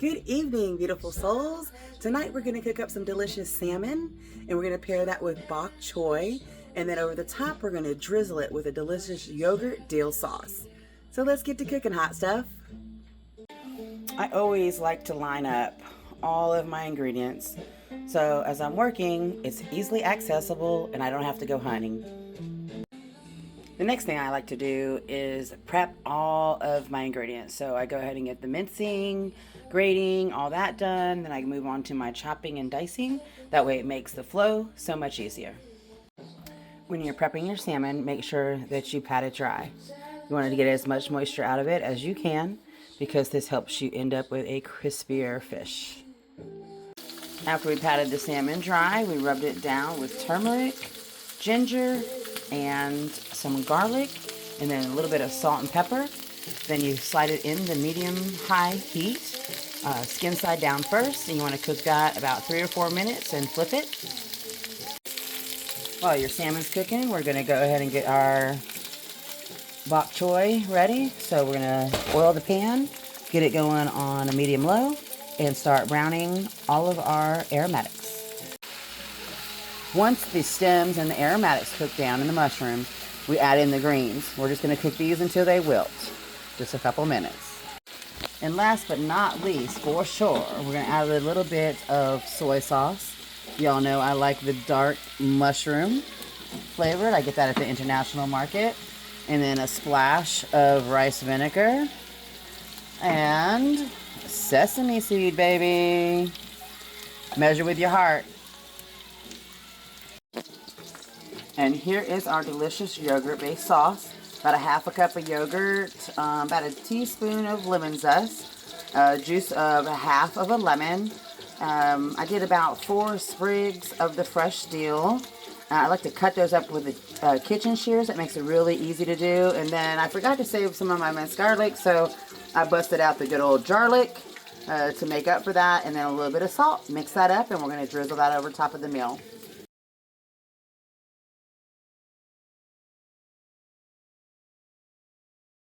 Good evening, beautiful souls. Tonight we're going to cook up some delicious salmon and we're going to pair that with bok choy. And then over the top, we're going to drizzle it with a delicious yogurt dill sauce. So let's get to cooking, hot stuff. I always like to line up all of my ingredients so as I'm working, it's easily accessible and I don't have to go hunting. The next thing I like to do is prep all of my ingredients. So I go ahead and get the mincing, grating, all that done. Then I move on to my chopping and dicing. That way it makes the flow so much easier. When you're prepping your salmon, make sure that you pat it dry. You want to get as much moisture out of it as you can because this helps you end up with a crispier fish. After we patted the salmon dry, we rubbed it down with turmeric, ginger, and some garlic, and then a little bit of salt and pepper. Then you slide it in the medium-high heat, skin side down first, and you want to cook that about 3 or 4 minutes and flip it. While your salmon's cooking, we're going to go ahead and get our bok choy ready. So we're going to oil the pan, get it going on a medium-low, and start browning all of our aromatics. Once the stems and the aromatics cook down in the mushroom, we add in the greens. We're just going to cook these until they wilt, just a couple minutes. And last but not least, for sure, we're going to add a little bit of soy sauce. Y'all know I like the dark mushroom flavored. I get that at the international market. And then a splash of rice vinegar and sesame seed, baby. Measure with your heart. And here is our delicious yogurt-based sauce. About a half a cup of yogurt, about a teaspoon of lemon zest, juice of a half of a lemon. I did about 4 sprigs of the fresh dill. I like to cut those up with the kitchen shears. It makes it really easy to do. And then I forgot to save some of my minced garlic, so I busted out the good old garlic to make up for that, and then a little bit of salt. Mix that up, and we're going to drizzle that over top of the meal.